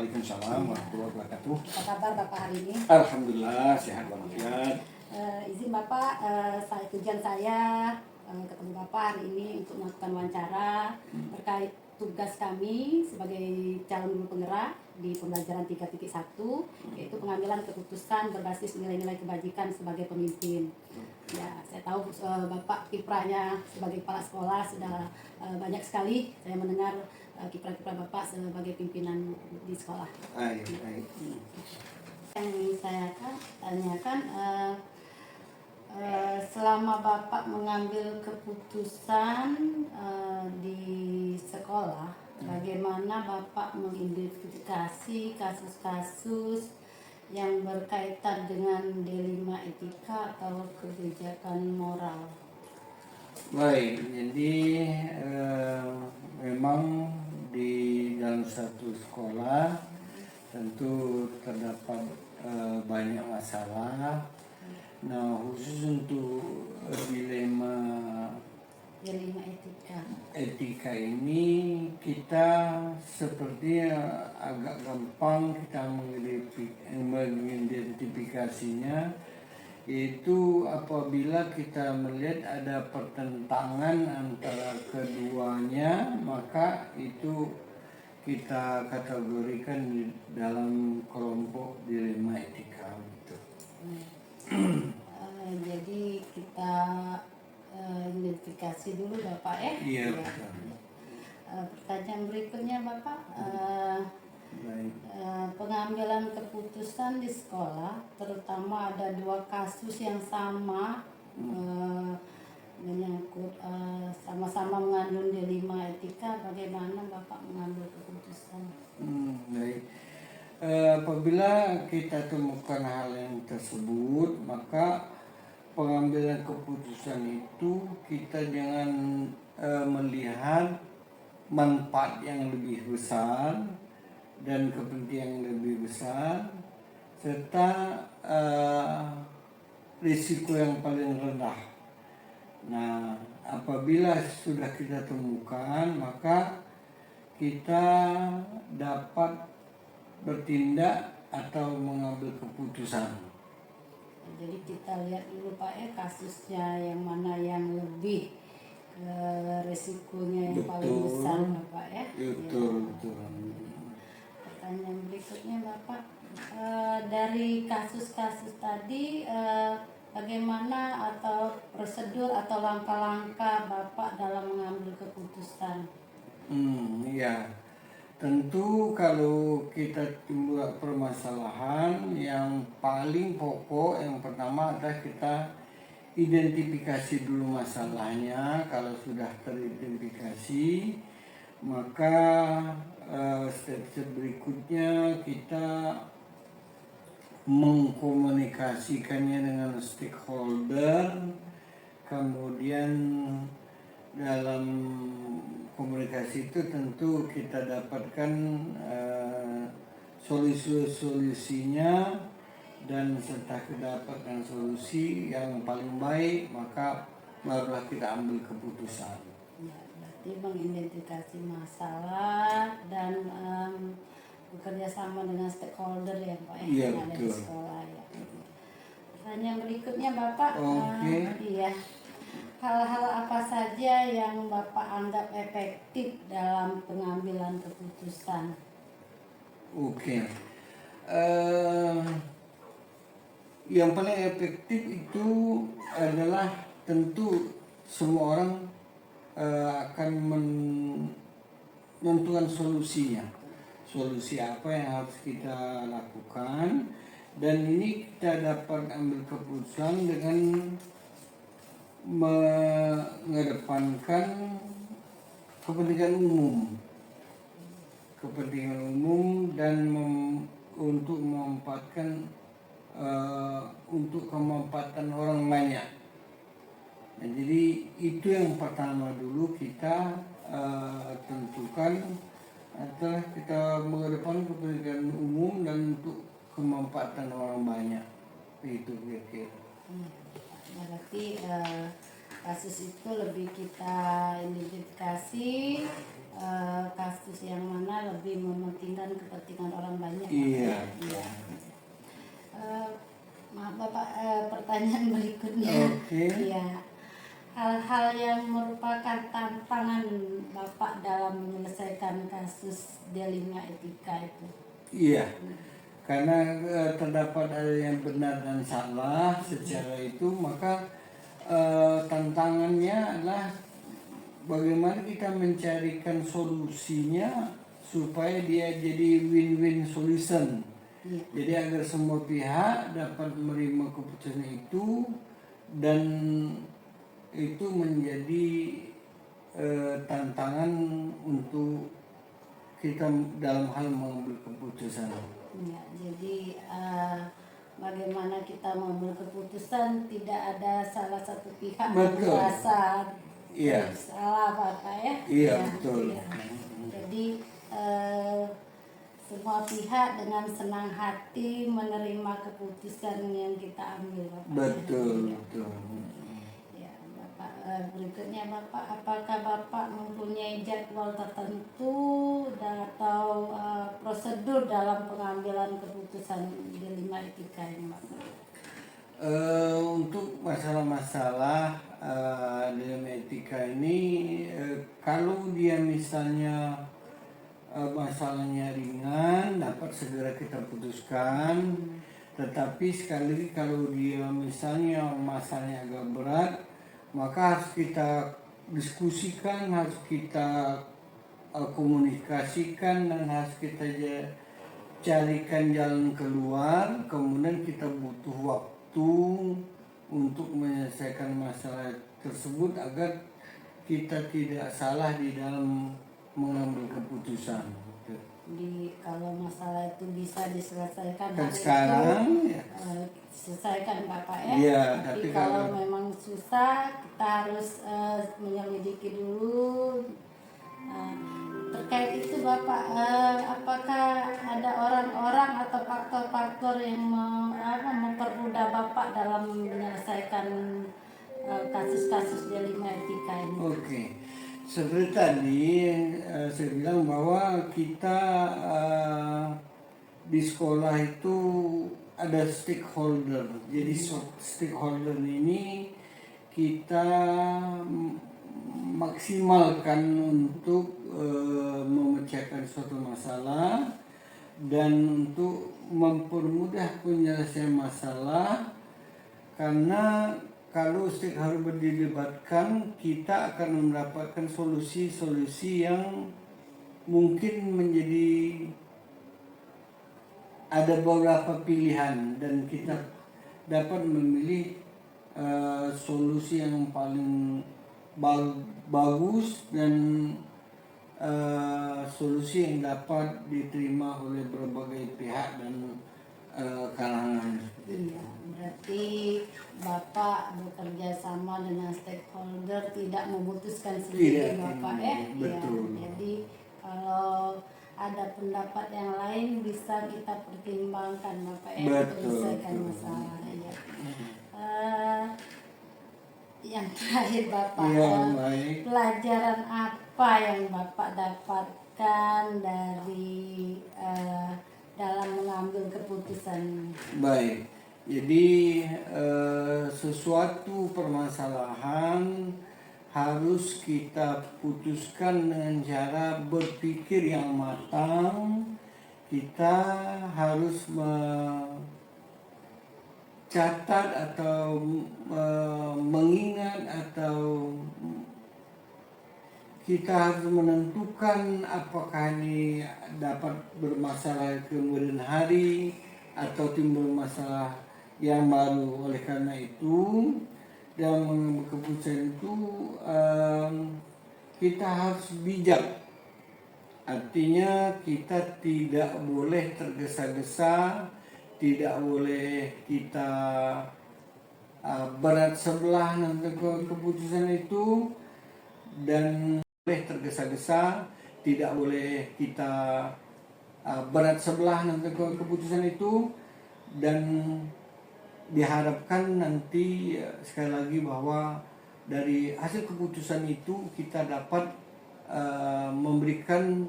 Waalaikumsalam warahmatullahi wabarakatuh. Apa kabar Bapak hari ini? Alhamdulillah sehat walafiat. Izin Bapak, tujuan saya ketemu Bapak hari ini untuk melakukan wawancara terkait tugas kami sebagai calon guru penggerak di pembelajaran 3.1, yaitu pengambilan keputusan berbasis nilai-nilai kebajikan sebagai pemimpin. Ya, saya tahu Bapak kiprahnya sebagai kepala sekolah sudah banyak sekali. Saya mendengar kiprah-kiprah Bapak sebagai pimpinan di sekolah. Yang saya tanyakan, selama Bapak mengambil keputusan di sekolah, bagaimana Bapak mengidentifikasi kasus-kasus yang berkaitan dengan D5 etika atau kebijakan moral? Baik, jadi memang di dalam satu sekolah tentu terdapat banyak masalah. Nah, khusus untuk dilema D5 etika ini kita sepertinya agak gampang kita mengidentifikasinya, itu apabila kita melihat ada pertentangan antara keduanya, maka itu kita kategorikan di dalam kelompok dilema etika. Jadi kita identifikasi dulu Bapak ya. Iya, betul. Pertanyaan berikutnya Bapak, pengambilan keputusan di sekolah, terutama ada dua kasus yang sama menyangkut sama-sama mengandung D5 etika, bagaimana Bapak mengambil keputusan? Baik. Apabila kita temukan hal yang tersebut, maka pengambilan keputusan itu kita jangan melihat manfaat yang lebih besar dan kepentingan yang lebih besar, serta risiko yang paling rendah. Nah, apabila sudah kita temukan, maka kita dapat bertindak atau mengambil keputusan. Jadi kita lihat dulu Pak ya, kasusnya yang mana yang lebih resikonya yang paling besar Bapak ya. Betul. Pertanyaan berikutnya Bapak, dari kasus-kasus tadi bagaimana atau prosedur atau langkah-langkah Bapak dalam mengambil keputusan? Ya, tentu kalau kita timbul permasalahan, yang paling pokok yang pertama adalah kita identifikasi dulu masalahnya. Kalau sudah teridentifikasi, maka step-step berikutnya kita mengkomunikasikannya dengan stakeholder. Kemudian dalam komunikasi itu tentu kita dapatkan solusi-solusinya, dan setelah kita dapatkan solusi yang paling baik, maka barulah kita ambil keputusan. Ya, berarti mengidentifikasi masalah dan bekerja sama dengan stakeholder ya Pak ya, Iya, yang ada di sekolah ya. Pertanyaan berikutnya Bapak, iya, hal-hal apa saja yang Bapak anggap efektif dalam pengambilan keputusan? Yang paling efektif itu adalah tentu semua orang akan menentukan solusinya. Solusi apa yang harus kita lakukan, dan ini kita dapat ambil keputusan dengan mengedepankan kepentingan umum dan untuk memanfaatkan untuk kemanfaatan orang banyak. Nah, jadi itu yang pertama dulu kita tentukan, adalah kita mengedepankan kepentingan umum dan untuk kemanfaatan orang banyak. Itu kira-kira. Berarti kasus itu lebih kita identifikasi kasus yang mana lebih mementingkan kepentingan orang banyak. Iya. Iya. Maaf Bapak, pertanyaan berikutnya. Oke. Iya. Hal-hal yang merupakan tantangan Bapak dalam menyelesaikan kasus dilemma etika itu. Iya. Karena terdapat ada yang benar dan salah secara itu, maka tantangannya adalah bagaimana kita mencarikan solusinya supaya dia jadi win-win solution. Iya. Jadi agar semua pihak dapat menerima keputusan itu dan itu menjadi tantangan untuk kita dalam hal mengambil keputusan. Ya, jadi bagaimana kita mengambil keputusan tidak ada salah satu pihak yang Betul. merasa Iya. salah Bapak ya. Iya, Ya, betul. iya. Jadi semua pihak dengan senang hati menerima keputusan yang kita ambil Bapak. Betul, Ya. betul. Ya, Bapak, berikutnya Bapak, apakah Bapak mempunyai jadwal tertentu atau prosedur dalam pengambilan keputusan dilemma etika ini Bapak? Untuk masalah-masalah dalam etika ini, kalau dia misalnya masalahnya ringan dapat segera kita putuskan, tetapi sekali lagi kalau dia misalnya masalahnya agak berat, maka harus kita diskusikan, harus kita komunikasikan, dan harus kita carikan jalan keluar. Kemudian kita butuh waktu untuk menyelesaikan masalah tersebut agar kita tidak salah di dalam mengambil keputusan. Jadi kalau masalah itu bisa diselesaikan Dan hari sekarang itu, ya, selesaikan Bapak ya. Iya, Tapi tapi kalau kalau- memang susah kita harus menyelidiki dulu. Terkait itu Bapak, apakah ada orang-orang atau faktor-faktor yang mempermudah Bapak dalam menyelesaikan kasus-kasus dilemma etika ini? Oke. Seperti tadi saya bilang bahwa kita di sekolah itu ada stakeholder. Jadi stakeholder ini kita maksimalkan untuk memecahkan suatu masalah dan untuk mempermudah penyelesaian masalah, karena kalau stakeholder dilibatkan, kita akan mendapatkan solusi-solusi yang mungkin menjadi ada beberapa pilihan dan kita dapat memilih solusi yang paling bagus dan solusi yang dapat diterima oleh berbagai pihak dan kalangan. Iya, berarti Bapak bekerja sama dengan stakeholder, tidak memutuskan sendiri Tidak, Bapak ya. betul. Ya, jadi kalau ada pendapat yang lain bisa kita pertimbangkan Bapak ya, untuk Betul, menyelesaikan betul. masalah ya. Yang terakhir Bapak, Ya, baik. pelajaran apa yang Bapak dapatkan dari dalam mengambil keputusan? Baik, jadi sesuatu permasalahan harus kita putuskan dengan cara berpikir yang matang. Kita harus mencatat atau mengingat atau kita harus menentukan apakah ini dapat bermasalah kemudian hari atau timbul masalah yang baru. Oleh karena itu, dalam mengambil keputusan itu kita harus bijak. Artinya kita tidak boleh tergesa-gesa, tidak boleh kita berat sebelah nanti keputusan itu, dan boleh tergesa-gesa, tidak boleh kita berat sebelah nanti keputusan itu, dan diharapkan nanti sekali lagi bahwa dari hasil keputusan itu kita dapat memberikan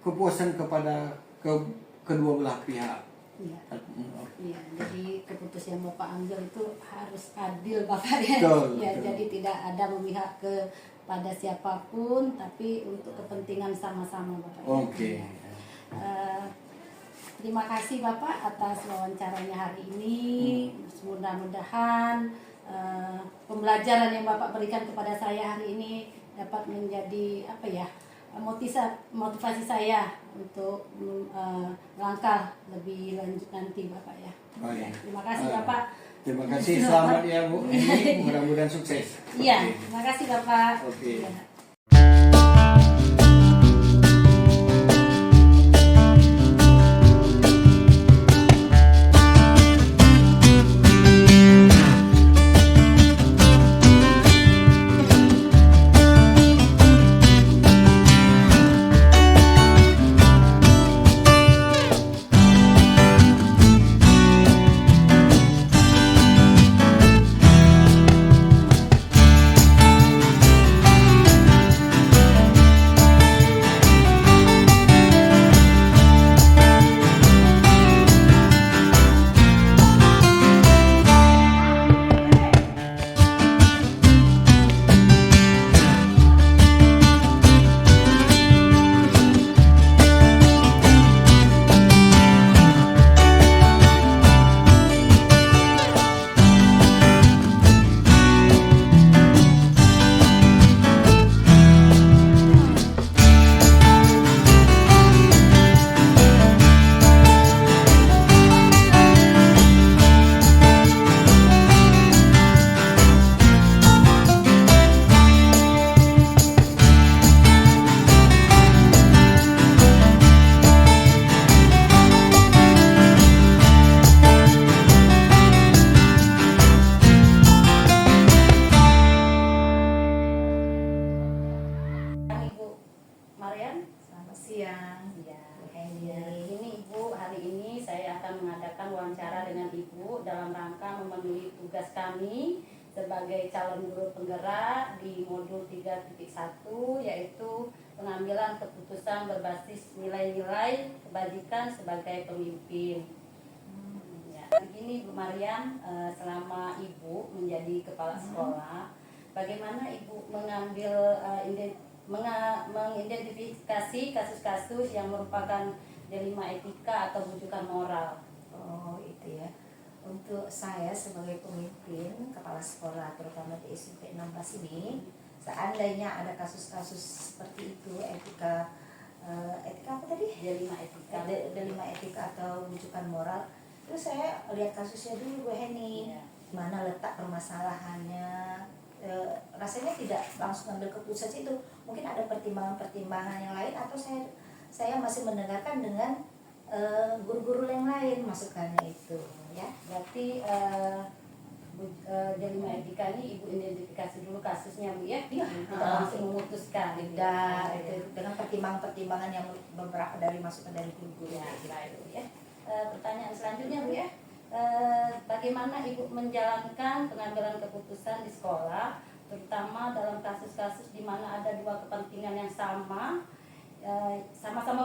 kepuasan kepada kedua belah pihak. Iya. Iya, jadi keputusan yang Bapak ambil itu harus adil Bapak ya. Betul, Ya, betul. jadi tidak ada memihak kepada siapapun, tapi untuk kepentingan sama-sama Bapak. Ya. Oke. Eh, terima kasih Bapak atas wawancaranya hari ini. Mudah-mudahan pembelajaran yang Bapak berikan kepada saya hari ini dapat menjadi motivasi saya untuk langkah lebih lanjut nanti Bapak ya. Baik. Terima kasih Bapak. Terima kasih, selamat ya Bu. Ini mudah-mudahan sukses. Iya, Oke. terima kasih Bapak. Oke. Iya. Ibu Marian, Selamat siang. ya, Bu Hendy. ya. Ini Ibu, hari ini saya akan mengadakan wawancara dengan Ibu dalam rangka memenuhi tugas kami sebagai calon guru penggerak di modul 3.1, yaitu pengambilan keputusan berbasis nilai-nilai kebajikan sebagai pemimpin. Ya. Begini Bu Marian, selama Ibu menjadi kepala sekolah, bagaimana Ibu mengambil mengidentifikasi kasus-kasus yang merupakan dilema etika atau rujukan moral? Oh itu ya. Untuk saya sebagai pemimpin kepala sekolah terutama di SMP 16 ini, seandainya ada kasus-kasus seperti itu etika apa tadi? Dilema etika. Dilema etika atau rujukan moral. Terus saya lihat kasusnya dulu Bu Heni. Iya. Mana letak permasalahannya? Rasanya tidak langsung ambil keputusan itu, mungkin ada pertimbangan-pertimbangan yang lain, atau saya masih mendengarkan dengan guru-guru yang lain masukannya itu ya. Berarti dilema etika ini Ibu identifikasi dulu kasusnya Bu ya? Iya. Tidak langsung memutuskan. Tidak, itu dengan pertimbangan-pertimbangan yang beberapa dari masukan dari guru-guru Ya, gitu. baik, ya. Pertanyaan selanjutnya Bu ya. Bagaimana Ibu menjalankan pengambilan keputusan di sekolah, terutama dalam kasus-kasus di mana ada dua kepentingan yang sama-sama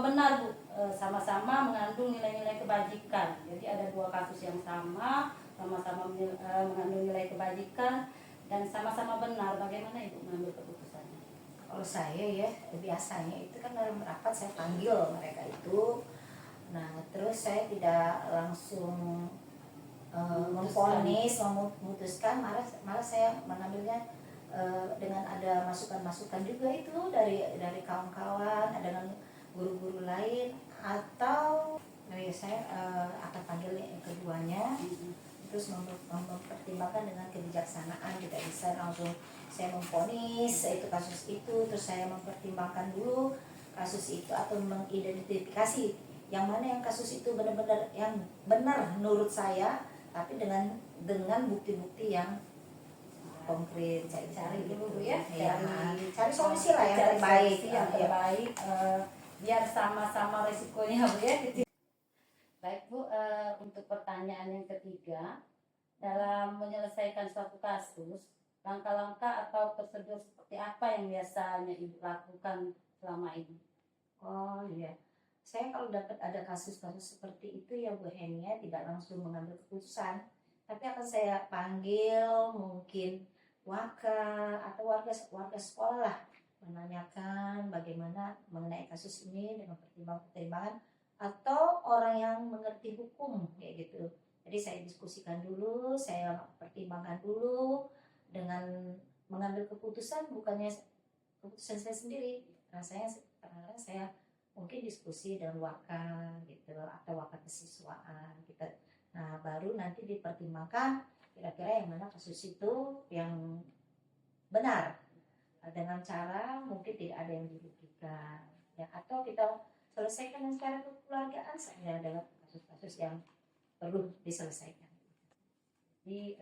benar Bu, sama-sama mengandung nilai-nilai kebajikan. Jadi ada dua kasus yang sama-sama mengandung nilai kebajikan dan sama-sama benar. Bagaimana Ibu mengambil keputusannya? Kalau saya ya biasanya itu kan dalam rapat saya panggil mereka itu, nah terus saya tidak langsung memvonis, memutuskan, malah saya mengambilnya dengan ada masukan-masukan juga itu dari kawan-kawan, dengan guru-guru lain, atau saya akan panggil yang keduanya, terus mempertimbangkan dengan kebijaksanaan. Tidak bisa langsung saya memvonis itu kasus itu, terus saya mempertimbangkan dulu kasus itu atau mengidentifikasi yang mana yang kasus itu benar-benar yang benar menurut saya, tapi dengan bukti-bukti yang konkret. Saya cari dulu Bu gitu ya, cari solusi lah yang cari terbaik, solusi yang terbaik, biar sama-sama resikonya Bu ya. Baik Bu, untuk pertanyaan yang ketiga, dalam menyelesaikan suatu kasus, langkah-langkah atau prosedur seperti apa yang biasanya Ibu lakukan selama ini? Oh iya, saya kalau dapat ada kasus-kasus seperti itu ya Bu Henia, tidak langsung mengambil keputusan, tapi akan saya panggil mungkin waka atau warga warga sekolah lah, menanyakan bagaimana mengenai kasus ini dengan pertimbangan atau orang yang mengerti hukum kayak gitu. Jadi saya diskusikan dulu, saya pertimbangkan dulu dengan mengambil keputusan, bukannya keputusan saya sendiri. Karena saya mungkin diskusi dengan waka gitu atau waka kesiswaan kita. Nah, baru nanti dipertimbangkan kira-kira yang mana kasus itu yang benar, dengan cara mungkin tidak ada yang dirugikan ya, atau kita selesaikan secara kekeluargaan saja dalam kasus-kasus yang perlu diselesaikan. Jadi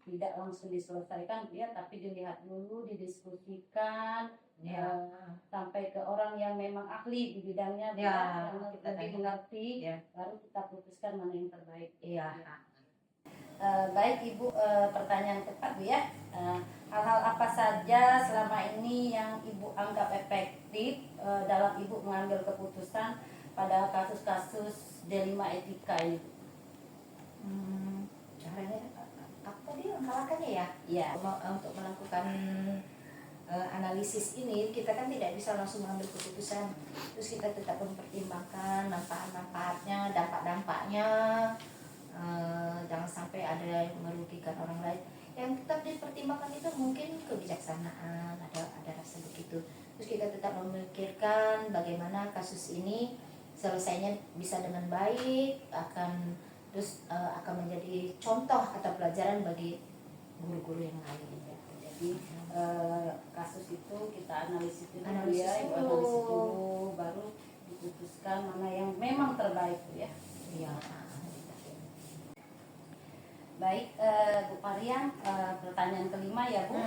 tidak langsung diselesaikan ya, tapi dilihat dulu, didiskusikan Ya. sampai ke orang yang memang ahli di bidangnya, Ya, yang kita lebih tanya. mengerti, Ya. baru kita putuskan mana yang terbaik. Iya. Baik Ibu, pertanyaan tepat Bu ya. Hal-hal apa saja selama ini yang Ibu anggap efektif dalam Ibu mengambil keputusan pada kasus-kasus D5 etika ini? Caranya apa tadi langkah-langkahnya ya? Iya. Untuk melakukan analisis ini kita kan tidak bisa langsung mengambil keputusan, terus kita tetap mempertimbangkan manfaat-manfaatnya, dampak-dampaknya, jangan sampai ada yang merugikan orang lain. Yang tetap dipertimbangkan itu mungkin kebijaksanaan, ada rasa begitu. Terus kita tetap memikirkan bagaimana kasus ini selesainya bisa dengan baik, akan menjadi contoh atau pelajaran bagi guru-guru yang lain. Jadi kasus itu kita analisis dulu Analisis ya, Ibu dulu. analisis dulu, baru diputuskan mana yang memang terbaik Bu ya. Iya. Baik Bu Mariam, pertanyaan kelima ya Bu.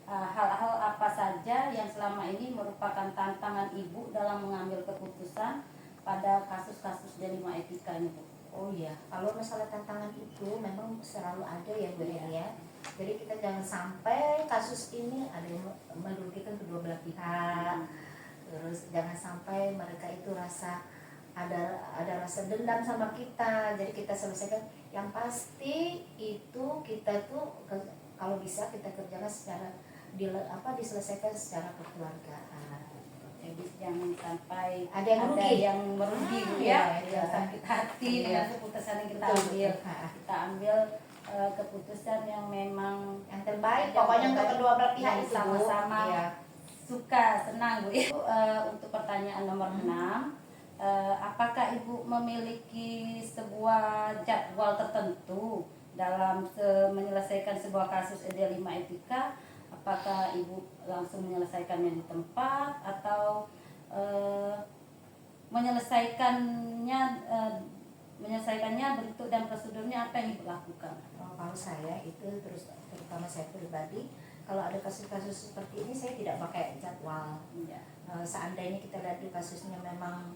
Hal-hal apa saja yang selama ini merupakan tantangan Ibu dalam mengambil keputusan pada kasus-kasus D5 etika ini Bu? Oh iya, kalau masalah tantangan itu memang selalu ada ya Bu ya. Jadi kita jangan sampai kasus ini ada yang merugikan kedua belah pihak. Terus jangan sampai mereka itu ada rasa dendam sama kita. Jadi kita selesaikan. Yang pasti itu kita tuh kalau bisa kita kerjakan secara diselesaikan secara kekeluargaan. Jadi jangan sampai Ada yang merugi. Bu Iya, ya, iya. sakit hati Iya. dengan keputusan yang kita Betul, ambil. betul. Kita ambil keputusan yang memang Yang terbaik pokoknya untuk kedua belah pihak yang itu Bu. sama-sama Iya. suka, senang Bu. Ibu, untuk pertanyaan nomor 6, apakah Ibu memiliki sebuah jadwal tertentu dalam menyelesaikan sebuah kasus D5 etika? Apakah Ibu langsung menyelesaikannya di tempat atau menyelesaikannya bentuk dan prosedurnya apa yang Ibu lakukan? Kalau saya itu terutama saya pribadi, kalau ada kasus-kasus seperti ini saya tidak pakai jadwal. Ya. Seandainya kita lihat di kasusnya memang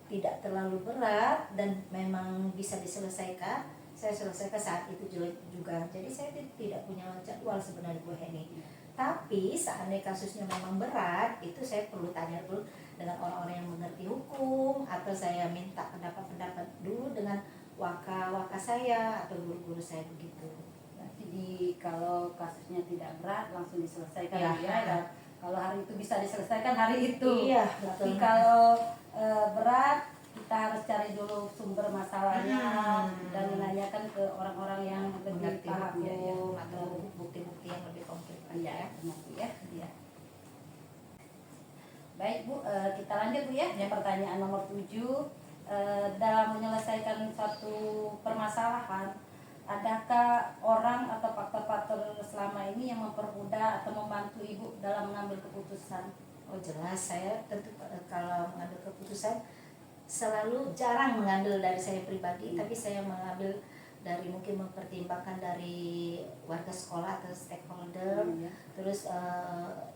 tidak terlalu berat dan memang bisa diselesaikan, saya selesaikan saat itu juga. Jadi saya tidak punya jadwal sebenarnya Bu Heni. Tapi seandainya kasusnya memang berat, itu saya perlu tanya dulu dengan orang-orang yang mengerti hukum, atau saya minta pendapat dulu dengan waka saya atau guru-guru saya begitu. Jadi kalau kasusnya tidak berat langsung diselesaikan Ya. ya. Kalau hari itu bisa diselesaikan hari itu. Iya, Tapi betul. kalau berat kita harus cari dulu sumber masalahnya dan menanyakan ke orang-orang yang lebih Mengerti paham ya, hukum atau bukti-bukti yang lebih konkret. ya, benar, Bu, ya. Ya. Baik Bu, kita lanjut Bu ya. Pertanyaan nomor 7, dalam menyelesaikan suatu permasalahan, adakah orang atau faktor-faktor selama ini yang mempermudah atau membantu Ibu dalam mengambil keputusan? Oh jelas, saya tentu kalau mengambil keputusan selalu jarang mengambil dari saya pribadi, tapi saya mengambil dari mungkin mempertimbangkan dari warga sekolah atau stakeholder, terus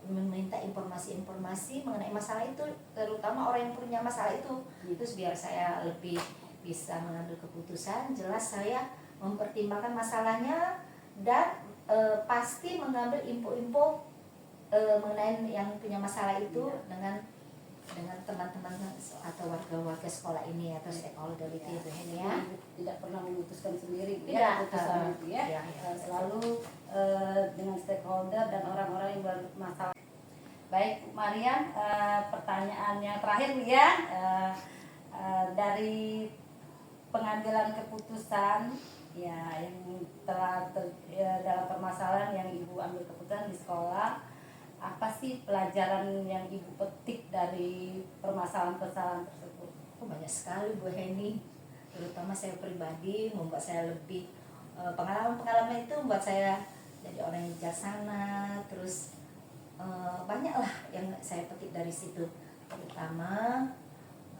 meminta informasi-informasi mengenai masalah itu, terutama orang yang punya masalah itu, terus biar saya lebih bisa mengambil keputusan. Jelas saya mempertimbangkan masalahnya dan pasti mengambil info-info mengenai yang punya masalah itu dengan teman-teman atau warga-warga sekolah ini atau stakeholder itu Bu Heni ya. Tidak pernah memutuskan sendiri Bu, Tidak, ya keputusan itu ya. iya. Selalu dengan stakeholder dan orang-orang yang bermasalah. Baik Bu Marian, pertanyaan yang terakhir nih ya, dari pengambilan keputusan ya yang telah dalam permasalahan yang Ibu ambil keputusan di sekolah, apa sih pelajaran yang Ibu petik dari permasalahan-permasalahan tersebut? Banyak sekali Bu Heni, terutama saya pribadi membuat saya lebih pengalaman-pengalaman itu membuat saya jadi orang yang bijaksana, terus banyaklah yang saya petik dari situ, terutama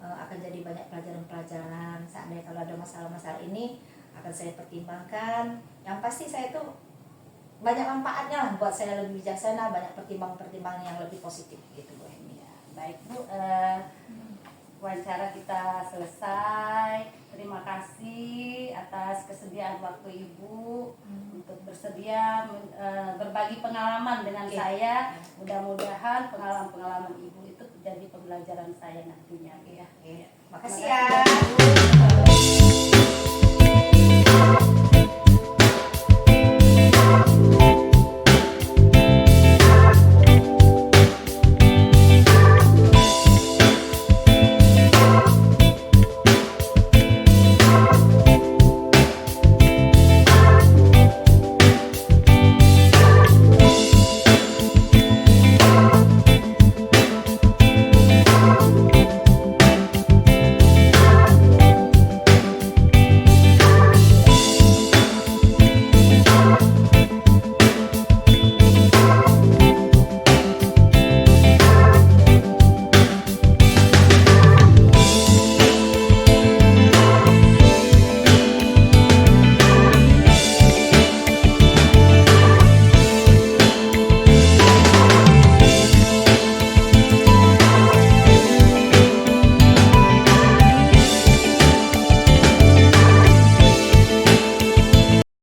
akan jadi banyak pelajaran-pelajaran. Seandainya kalau ada masalah-masalah ini akan saya pertimbangkan, yang pasti saya itu banyak manfaatnya lah buat saya lebih bijaksana, banyak pertimbangan-pertimbangan yang lebih positif gitu Bu Heni. Ya, baik Bu, wawancara kita selesai. Terima kasih atas kesediaan waktu Ibu untuk bersedia berbagi pengalaman dengan saya. Mudah-mudahan pengalaman-pengalaman Ibu itu menjadi pembelajaran saya nantinya. Makasih ya.